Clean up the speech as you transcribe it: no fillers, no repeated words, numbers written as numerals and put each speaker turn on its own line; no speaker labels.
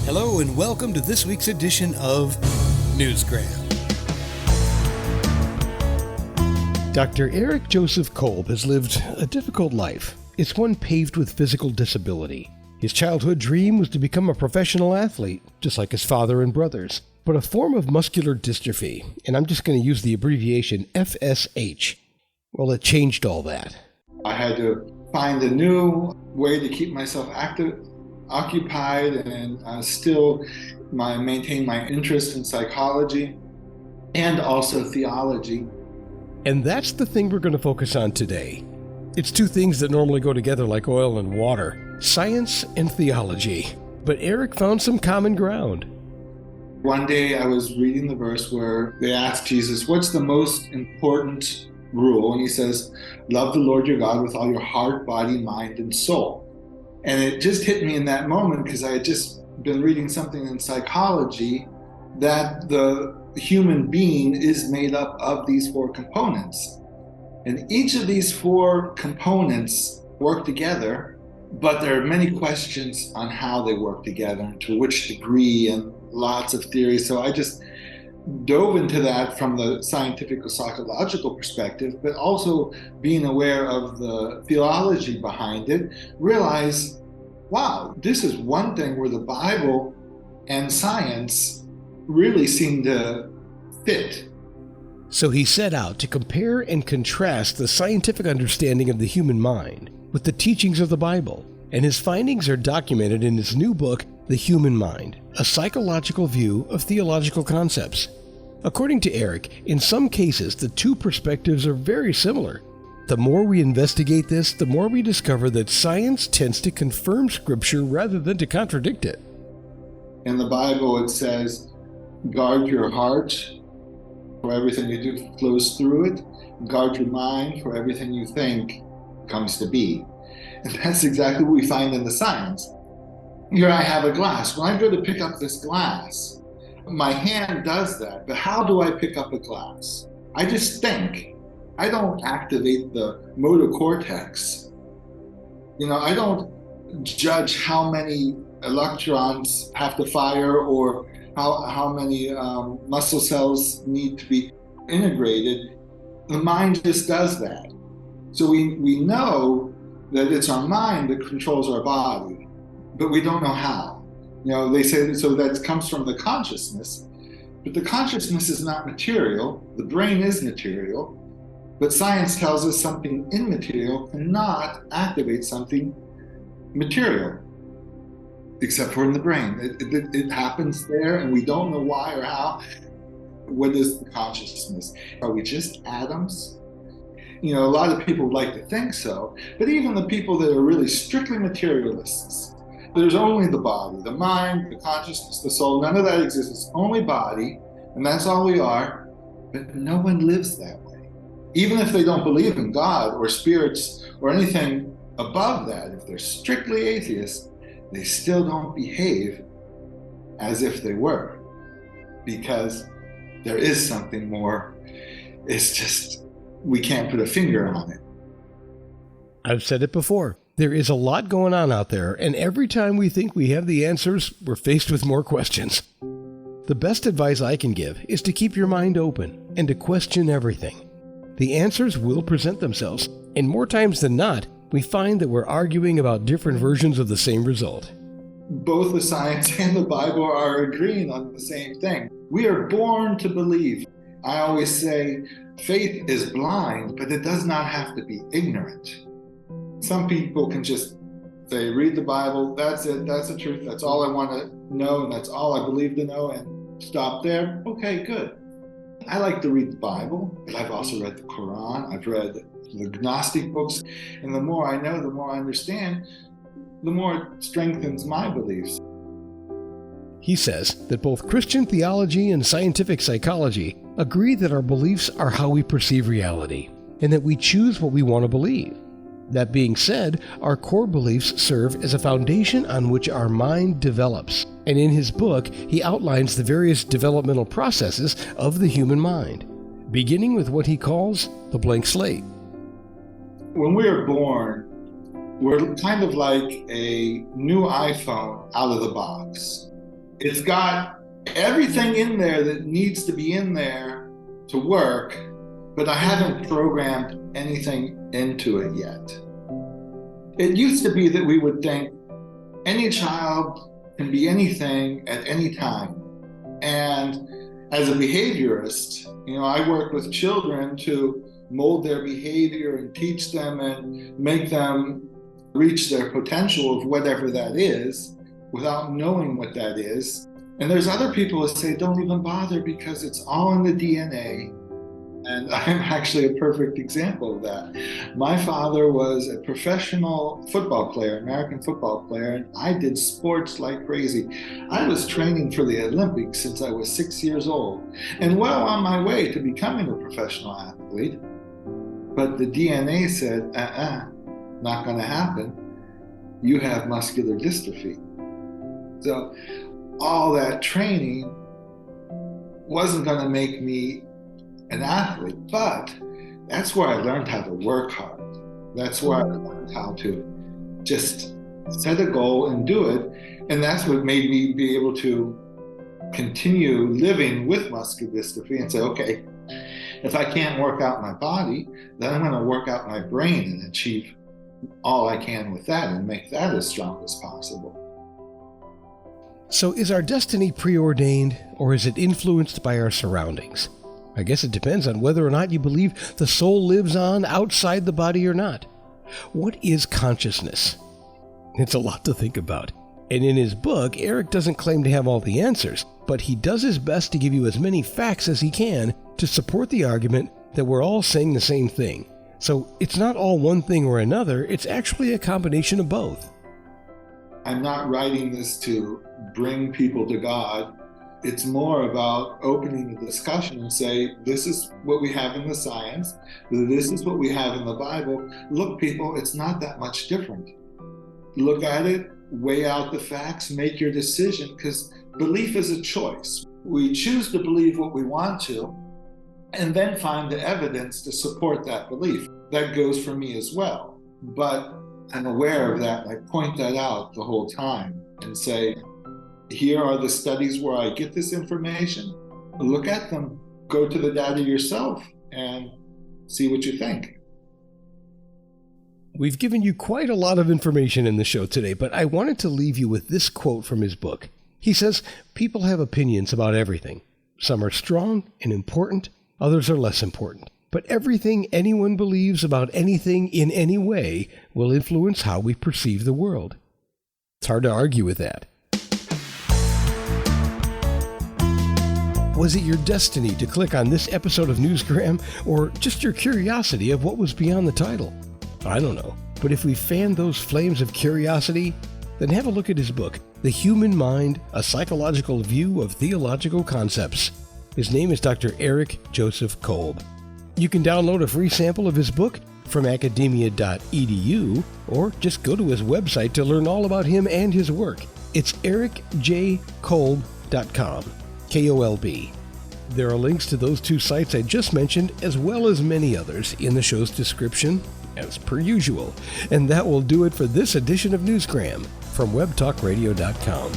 Hello and welcome to this week's edition of Newsgram. Dr. Eric Joseph Kolb has lived a difficult life. It's one paved with physical disability. His childhood dream was to become a professional athlete, just like his father and brothers, but a form of muscular dystrophy, and I'm just going to use the abbreviation FSH. Well, it changed all that.
I had to find a new way to keep myself occupied and still maintain my interest in psychology and also theology.
And that's the thing we're going to focus on today. It's two things that normally go together like oil and water, science and theology. But Eric found some common ground.
One day I was reading the verse where they asked Jesus, what's the most important rule? And he says, love the Lord your God with all your heart, body, mind, and soul. And it just hit me in that moment because I had just been reading something in psychology that the human being is made up of these four components. And each of these four components work together, but there are many questions on how they work together and to which degree and lots of theories. So I just dove into that from the scientific or psychological perspective, but also being aware of the theology behind it, realize, wow, this is one thing where the Bible and science really seem to fit.
So he set out to compare and contrast the scientific understanding of the human mind with the teachings of the Bible, and his findings are documented in his new book, The Human Mind, a psychological view of theological concepts. According to Eric, in some cases, the two perspectives are very similar. The more we investigate this, the more we discover that science tends to confirm Scripture rather than to contradict it.
In the Bible, it says, guard your heart, for everything you do flows through it. Guard your mind, for everything you think comes to be. And that's exactly what we find in the science. Here I have a glass. When I go to pick up this glass, my hand does that, but how do I pick up a glass? I just think. I don't activate the motor cortex. I don't judge how many electrons have to fire or how many muscle cells need to be integrated. The mind just does that. So we know that it's our mind that controls our body, but we don't know how. They say that, so that comes from the consciousness, but the consciousness is not material. The brain is material, but science tells us something immaterial cannot activate something material, except for in the brain. It happens there, and we don't know why or how. What is the consciousness? Are we just atoms? A lot of people would like to think so, but even the people that are really strictly materialists, there's only the body, the mind, the consciousness, the soul. None of that exists. It's only body, and that's all we are. But no one lives that way. Even if they don't believe in God or spirits or anything above that, if they're strictly atheists, they still don't behave as if they were, because there is something more. It's just, we can't put a finger on it.
I've said it before. There is a lot going on out there, and every time we think we have the answers, we're faced with more questions. The best advice I can give is to keep your mind open and to question everything. The answers will present themselves, and more times than not, we find that we're arguing about different versions of the same result.
Both the science and the Bible are agreeing on the same thing. We are born to believe. I always say faith is blind, but it does not have to be ignorant. Some people can just say, read the Bible, that's it, that's the truth, that's all I want to know, and that's all I believe to know, and stop there. Okay, good. I like to read the Bible, but I've also read the Quran, I've read the Gnostic books, and the more I know, the more I understand, the more it strengthens my beliefs.
He says that both Christian theology and scientific psychology agree that our beliefs are how we perceive reality, and that we choose what we want to believe. That being said, our core beliefs serve as a foundation on which our mind develops. And in his book, he outlines the various developmental processes of the human mind, beginning with what he calls the blank slate.
When we are born, we're kind of like a new iPhone out of the box. It's got everything in there that needs to be in there to work, but I haven't programmed anything into it yet. It used to be that we would think any child can be anything at any time. And as a behaviorist, I work with children to mold their behavior and teach them and make them reach their potential of whatever that is without knowing what that is. And there's other people who say, don't even bother because it's all in the DNA. And I'm actually a perfect example of that. My father was a professional football player, American football player, and I did sports like crazy. I was training for the Olympics since I was 6 years old and well on my way to becoming a professional athlete. But the DNA said, not going to happen. You have muscular dystrophy. So all that training wasn't going to make me an athlete, but that's where I learned how to work hard. That's where I learned how to just set a goal and do it. And that's what made me be able to continue living with muscular dystrophy and say, okay, if I can't work out my body, then I'm going to work out my brain and achieve all I can with that and make that as strong as possible.
So is our destiny preordained, or is it influenced by our surroundings? I guess it depends on whether or not you believe the soul lives on outside the body or not. What is consciousness? It's a lot to think about. And in his book, Eric doesn't claim to have all the answers, but he does his best to give you as many facts as he can to support the argument that we're all saying the same thing. So it's not all one thing or another, it's actually a combination of both.
I'm not writing this to bring people to God. It's more about opening the discussion and say, this is what we have in the science, this is what we have in the Bible. Look, people, it's not that much different. Look at it, weigh out the facts, make your decision, because belief is a choice. We choose to believe what we want to, and then find the evidence to support that belief. That goes for me as well. But I'm aware of that, and I point that out the whole time and say, here are the studies where I get this information. Look at them, go to the data yourself, and see what you think.
We've given you quite a lot of information in the show today, but I wanted to leave you with this quote from his book. He says, people have opinions about everything. Some are strong and important, others are less important. But everything anyone believes about anything in any way will influence how we perceive the world. It's hard to argue with that. Was it your destiny to click on this episode of Newsgram, or just your curiosity of what was beyond the title? I don't know. But if we fanned those flames of curiosity, then have a look at his book, The Human Mind, A Psychological View of Theological Concepts. His name is Dr. Eric Joseph Kolb. You can download a free sample of his book from academia.edu, or just go to his website to learn all about him and his work. It's ericjkolb.com, Kolb. There are links to those two sites I just mentioned, as well as many others, in the show's description, as per usual. And that will do it for this edition of Newsgram from webtalkradio.com.